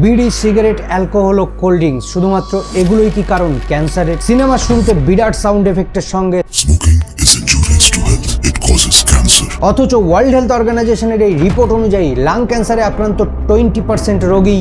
বিড়ি, cigarette, alcohol ও cold drinks শুধুমাত্র এগুলোই কি কারণ ক্যান্সারের? সিনেমার শুরুতে বিরাট সাউন্ড এফেক্টের সঙ্গে Smoking is injurious to health. It causes cancer. অথচ ওয়ার্ল্ড হেলথ অর্গানাইজেশনের এই রিপোর্ট অনুযায়ী লাং ক্যান্সারে আক্রান্ত 20% রোগী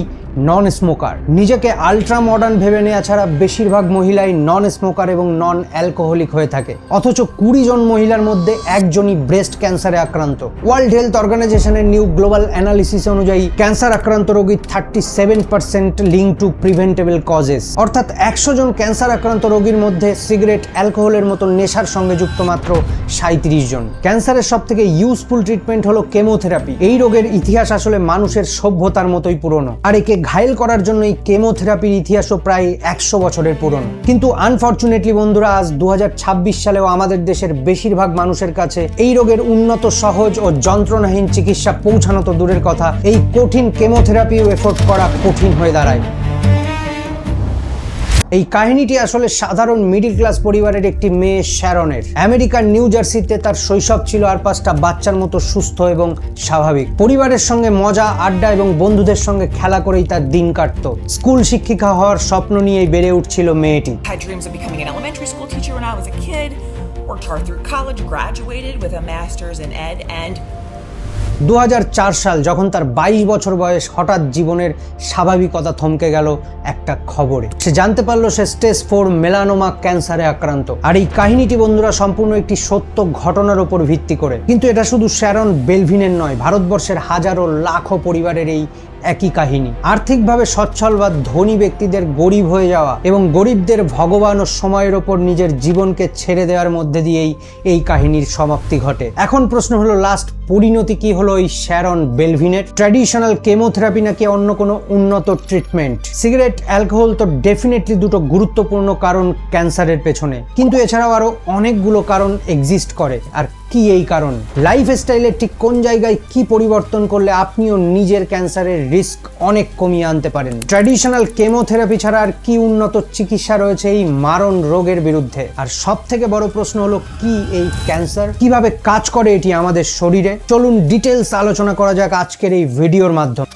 নন স্মোকার। নিজেকে আলট্রা মডার্ন ভেবে নেওয়া ছাড়া বেশিরভাগ মহিলাই নন স্মোকার এবং নন অ্যালকোহলিক হয়ে থাকে। অথচ 20 জন মহিলার মধ্যে একজনই ব্রেস্ট ক্যান্সারে আক্রান্ত। ওয়ার্ল্ড হেলথ অর্গানাইজেশনের নিউ গ্লোবাল অ্যানালিসিস অনুযায়ী ক্যান্সার আক্রান্ত রোগীর 37% লিঙ্ক টু প্রিভেন্টেবল কজেস। অর্থাৎ 100 জন ক্যান্সার আক্রান্ত রোগীর মধ্যে সিগারেট, অ্যালকোহলের মতো নেশার সঙ্গে যুক্ত মাত্র 37 জন। ক্যান্সারের সব থেকে ইউজফুল ট্রিটমেন্ট হলো কেমোথেরাপি। এই রোগের ইতিহাস আসলে মানুষের সভ্যতার মতোই পুরনো, আর একে ঘায়েল করার জন্য এই কেমোথেরাপির ইতিহাসও প্রায় 100 বছরের পুরনো। কিন্তু আনফরচুনেটলি বন্ধুরা, আজ 2026 সালেও আমাদের দেশের বেশিরভাগ মানুষের কাছে এই রোগের উন্নত, সহজ ও যন্ত্রণাহীন চিকিৎসা পৌঁছানো তো দূরের কথা, এই কঠিন কেমোথেরাপিও এফোর্ড করা কঠিন হয়ে দাঁড়ায়। এই কাহিনীটি আসলে সাধারণ মিডল ক্লাস পরিবারের একটি মেয়ে শ্যারনের। আমেরিকার নিউ জার্সিতে তার শৈশব ছিল আর 5টা বাচ্চার মতো সুস্থ এবং স্বাভাবিক। পরিবারের সঙ্গে মজা, আড্ডা এবং বন্ধুদের সঙ্গে খেলা করেই তার দিন কাটতো। স্কুল শিক্ষিকা হওয়ার স্বপ্ন নিয়েই বেড়ে উঠছিল মেয়েটি। Had dreams of becoming an elementary school teacher when I was a kid, worked hard through college, graduated with a master's in ed, and 2004 সাল যখন তার 22 বছর বয়স, হঠাৎ জীবনের স্বাভাবিকতা থমকে গেল একটা খবরে। সে জানতে পারলো সে স্টেজ 4 মেলানোমা ক্যান্সারে আক্রান্ত। আর এই কাহিনীটি বন্ধুরা সম্পূর্ণ একটি সত্য ঘটনার উপর ভিত্তি করে। কিন্তু এটা শুধু শ্যারন বেলভিনের নয়, ভারতবর্ষের হাজারো লাখো পরিবারের এই একই কাহিনী। আর্থিকভাবে সচ্ছল বা ধনী ব্যক্তিদের গরিব হয়ে যাওয়া এবং গরিবদের ভগবান ও সময়ের ওপর নিজের জীবনকে ছেড়ে দেওয়ার মধ্যে দিয়েই এই কাহিনীর সমাপ্তি ঘটে। এখন প্রশ্ন হলো, লাস্ট পরিণতি কি হলো এই শ্যারন বেলভিনের? ট্র্যাডিশনাল কেমোথেরাপি নাকি অন্য কোনো উন্নত ট্রিটমেন্ট? সিগারেট, অ্যালকোহল তো ডেফিনেটলি দুটো গুরুত্বপূর্ণ কারণ ক্যান্সারের পেছনে, কিন্তু এছাড়াও আরো অনেকগুলো কারণ এক্সিস্ট করে। আর কি এই কারণ? লাইফস্টাইলের ঠিক কোন জায়গায় কি পরিবর্তন করলে আপনিও নিজের ক্যান্সারের রিস্ক অনেক কমিয়ে আনতে পারেন? ট্র্যাডিশনাল কেমোথেরাপি ছাড়া আর কি উন্নত চিকিৎসা রয়েছে এই মারণ রোগের বিরুদ্ধে? আর সব থেকে বড় প্রশ্ন হলো, কি এই ক্যান্সার, কিভাবে কাজ করে এটি আমাদের শরীরে? চলুন ডিটেলস আলোচনা করা যাক আজকের এই ভিডিওর মাধ্যমে।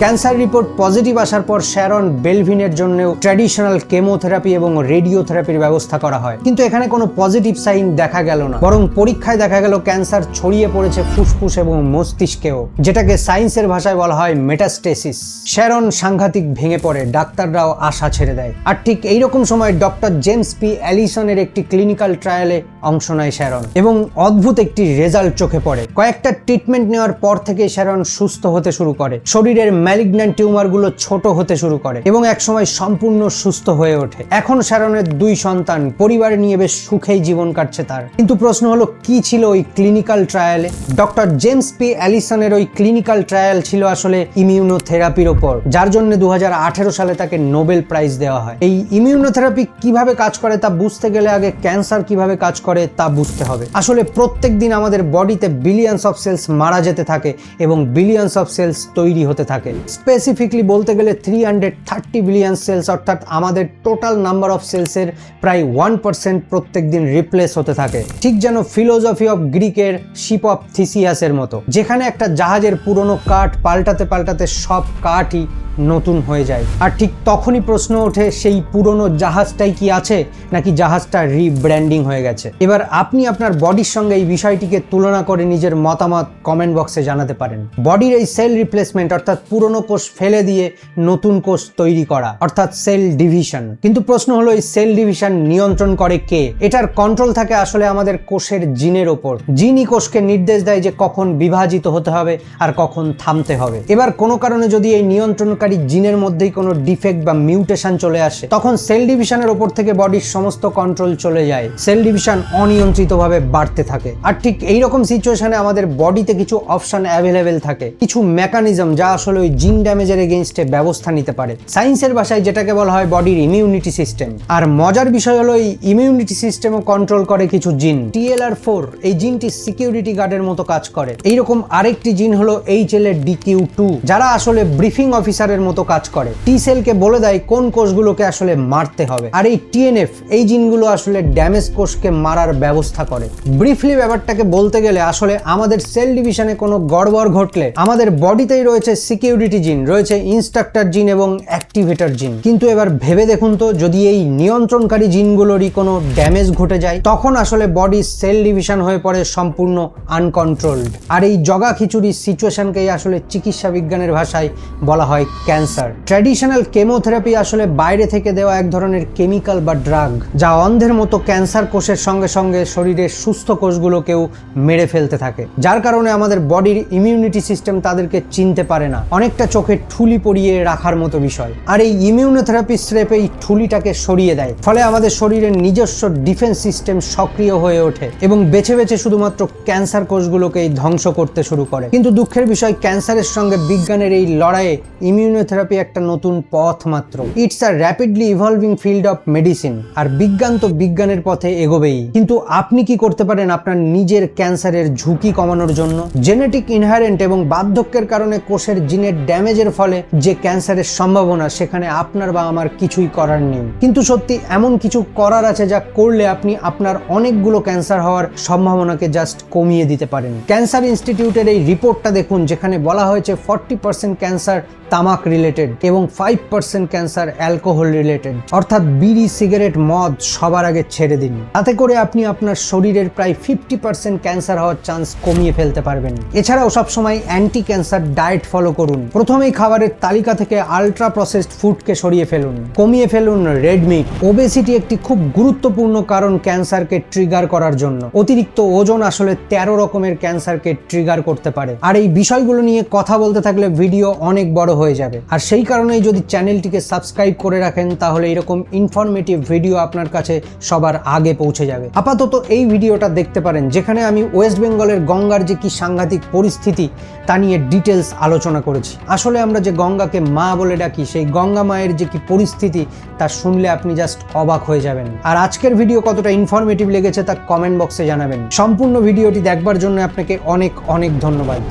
ক্যান্সার রিপোর্ট পজিটিভ আসার পর শ্যারন বেলভিনের জন্যও ট্র্যাডিশনাল কেমোথেরাপি এবং রেডিওথেরাপির ব্যবস্থা করা হয়। কিন্তু এখানে কোনো পজিটিভ সাইন দেখা গেল না, বরং পরীক্ষায় দেখা গেল ক্যান্সার ছড়িয়ে পড়েছে ফুসফুস এবং মস্তিষ্কেও, যেটাকে সায়েন্সের ভাষায় বলা হয় মেটাস্টেসিস। শ্যারন সাংঘাতিক ভেঙে পড়ে, ডাক্তাররাও আশা ছেড়ে দেয়। আর ঠিক এইরকম সময় ডক্টর জেমস পি অ্যালিসনের একটি ক্লিনিক্যাল ট্রায়ালে অংশ নেয় শ্যারন, এবং অদ্ভুত একটি রেজাল্ট চোখে পড়ে। কয়েকটা ট্রিটমেন্ট নেওয়ার পর থেকে শ্যারন সুস্থ হতে শুরু করে, শরীরের ম্যালিগন্যান্ট টিউমারগুলো ছোট হতে শুরু করে এবং একসময় সম্পূর্ণ সুস্থ হয়ে ওঠে। এখন শ্যারনের 2 সন্তান, পরিবার নিয়ে বেশ সুখেই জীবন কাটছে তার। কিন্তু প্রশ্ন হলো, কি ছিল ওই ক্লিনিক্যাল ট্রায়ালে? ডক্টর জেমস পি অ্যালিসনের ওই ক্লিনিক্যাল ট্রায়াল ছিল আসলে ইমিউনোথেরাপির ওপর, যার জন্য 2018 সালে তাকে নোবেল প্রাইজ দেওয়া হয়। এই ইমিউনোথেরাপি কিভাবে কাজ করে তা বুঝতে গেলে আগে ক্যান্সার কিভাবে কাজ করে তা বুঝতে হবে। আসলে প্রত্যেক দিন আমাদের বডিতে বিলিয়নস অফ সেলস মারা যেতে থাকে এবং বিলিয়নস অফ সেলস তৈরি হতে থাকে। স্পেসিফিকলি বলতে গেলে 330 বিলিয়ন সেলস, অর্থাৎ আমাদের টোটাল নাম্বার অফ সেলসের প্রায় 1% প্রত্যেক দিন রিপ্লেস হতে থাকে। ঠিক যেন ফিলোসফি অফ গ্রিকের শিপ অফ থিসিয়াসের মতো, যেখানে একটা জাহাজের পুরনো কাঠ পাল্টাতে পাল্টাতে সব কাঠই নতুন হয়ে যায়। আর ঠিক তখনই প্রশ্ন ওঠে, সেই পুরনো জাহাজটাই কি আছে, নাকি জাহাজটা রিব্র্যান্ডিং হয়ে গেছে? এবার আপনি আপনার বডির সঙ্গে এই বিষয়টিকে তুলনা করে নিজের মতামত কমেন্ট বক্সে জানাতে পারেন। বডির এই সেল রিপ্লেসমেন্ট, অর্থাৎ পুরনো কোষ ফেলে দিয়ে নতুন কোষ তৈরি করা, অর্থাৎ সেল ডিভিশন। কিন্তু প্রশ্ন হলো, এই সেল ডিভিশন নিয়ন্ত্রণ করে কে? এটার কন্ট্রোল থাকে আসলে আমাদের কোষের জিনের ওপর। জিনই কোষকে নির্দেশ দেয় যে কখন বিভাজিত হতে হবে আর কখন থামতে হবে। এবার কোনো কারণে যদি এই নিয়ন্ত্রণকারী জিনের মধ্যেই কোনো ডিফেক্ট বা মিউটেশন চলে আসে, তখন সেল ডিভিশনের ওপর থেকে বডির সমস্ত কন্ট্রোল চলে যায়। সেল ডিভিশন অনিয়ন্ত্রিতভাবে বাড়তে থাকে। আর ঠিক এইরকম সিচুয়েশনে আমাদের বডিতে কিছু অপশন অ্যাভেলেবেল থাকে, কিছু মেকানিজম যা আসলে ওই জিন ড্যামেজের এগেইনস্টে ব্যবস্থা নিতে পারে। সায়েন্সের ভাষায় যেটাকে বলা হয় বডির ইমিউনিটি সিস্টেম। আর মজার বিষয় হলো, এই ইমিউনিটি সিস্টেমও কন্ট্রোল করে কিছু জিন। TLR4 এই জিনটি সিকিউরিটি গার্ডের মতো কাজ করে। এইরকম আরেকটি জিন হলো HLA-DQ2, যারা আসলে ব্রিফিং অফিসার সেন্সরের মতো কাজ করে। টি সেলকে বলে দেয় কোন কোষগুলোকে আসলে মারতে হবে, আর এই টিএনএফ এই জিনগুলো আসলে ড্যামেজ কোষকে মারার ব্যবস্থা করে। ব্রিফলি ব্যাপারটাকে বলতে গেলে আসলে আমাদের সেল ডিভিশনে কোনো গড়বড় ঘটলে আমাদের বডিতেই রয়েছে সিকিউরিটি জিন, রয়েছে ইনস্ট্রাক্টর জিন এবং অ্যাক্টিভেটর জিন। কিন্তু এবার ভেবে দেখুন তো, যদি এই নিয়ন্ত্রণকারী জিনগুলোরই কোনো ড্যামেজ ঘটে যায়, তখন আসলে বডি সেল ডিভিশন হয়ে পড়ে সম্পূর্ণ আনকন্ট্রোলড। আর এই জগা খিচুড়ি সিচুয়েশনকেই আসলে চিকিৎসা বিজ্ঞানের ভাষায় বলা হয় ক্যান্সার। ট্র্যাডিশনাল কেমোথেরাপি আসলে বাইরে থেকে দেওয়া এক ধরনের কেমিক্যাল বা ড্রাগ, যা অন্ধের মতো ক্যান্সার কোষের সঙ্গে সঙ্গে শরীরের সুস্থ কোষগুলোকেও মেরে ফেলতে থাকে, যার কারণে আমাদের বডির ইমিউনিটি সিস্টেম তাদেরকে চিনতে পারে না। অনেকটা চোখে ঠুলি পরিয়ে রাখার মতো বিষয়। আর এই ইমিউনোথেরাপি স্রেপ এই ঠুলিটাকে সরিয়ে দেয়, ফলে আমাদের শরীরের নিজস্ব ডিফেন্স সিস্টেম সক্রিয় হয়ে ওঠে এবং বেছে বেছে শুধুমাত্র ক্যান্সার কোষগুলোকেই ধ্বংস করতে শুরু করে। কিন্তু দুঃখের বিষয়, ক্যান্সারের সঙ্গে বিজ্ঞানের এই লড়াইয়ে ইমিউনোথেরাপি একটা নতুন পথ মাত্র। It's a rapidly evolving field of medicine. আর বিজ্ঞান তো বিজ্ঞানের পথে এগোবেই। কিন্তু আপনি কি করতে পারেন আপনার নিজের ক্যান্সারের ঝুঁকি কমানোর জন্য? জেনেটিক ইনহারেন্ট এবং বার্ধক্যের কারণে কোষের জিনের ড্যামেজের ফলে যে ক্যান্সারের সম্ভাবনা, সেখানে আপনার বা আমার কিছুই করার নেই। কিন্তু সত্যি এমন কিছু করার আছে যা করলে আপনি আপনার অনেকগুলো ক্যান্সার হওয়ার সম্ভাবনাকে জাস্ট কমিয়ে দিতে পারেন। ক্যান্সার ইনস্টিটিউটের এই রিপোর্টটা দেখুন, যেখানে বলা হয়েছে 40% ক্যান্সার তামাক রিলেটেড এবং 5% ক্যান্সার অ্যালকোহল রিলেটেড। অর্থাৎ বিড়ি, সিগারেট, মদ সবার আগে ছেড়ে দিন। তাতে করে আপনি আপনার শরীরের প্রায় 50% ক্যান্সার হওয়ার চান্স কমিয়ে ফেলতে পারবেন। এছাড়াও সবসময় অ্যান্টি ক্যান্সার ডায়েট ফলো করুন। প্রথমেই খাবারের তালিকা থেকে আলট্রা প্রসেসড ফুডকে সরিয়ে ফেলুন। কমিয়ে ফেলুন রেড মিট। ওবেসিটি একটি খুব গুরুত্বপূর্ণ কারণ ক্যান্সারকে ট্রিগার করার জন্য। অতিরিক্ত ওজন আসলে 13 রকমের ক্যান্সারকে ট্রিগার করতে পারে। আর এই বিষয়গুলো নিয়ে কথা বলতে থাকলে ভিডিও অনেক বড় হয়ে যাবে। আর সেই কারণেই যদি চ্যানেলটিকে সাবস্ক্রাইব করে রাখেন, তাহলে এরকম ইনফরমেটিভ ভিডিও আপনার কাছে সবার আগে পৌঁছে যাবে। আপাতত এই ভিডিওটা দেখতে পারেন, যেখানে আমি ওয়েস্ট বেঙ্গলের গঙ্গার যে কি সাংঘাতিক পরিস্থিতি তা নিয়ে ডিটেলস আলোচনা করেছি। আসলে আমরা যে গঙ্গাকে মা বলে ডাকি, সেই গঙ্গা মায়ের যে কি পরিস্থিতি তা শুনলে আপনি জাস্ট অবাক হয়ে যাবেন। আর আজকের ভিডিও কতটা ইনফরমেটিভ লেগেছে তা কমেন্ট বক্সে জানাবেন। সম্পূর্ণ ভিডিওটি দেখবার জন্য আপনাকে অনেক অনেক ধন্যবাদ।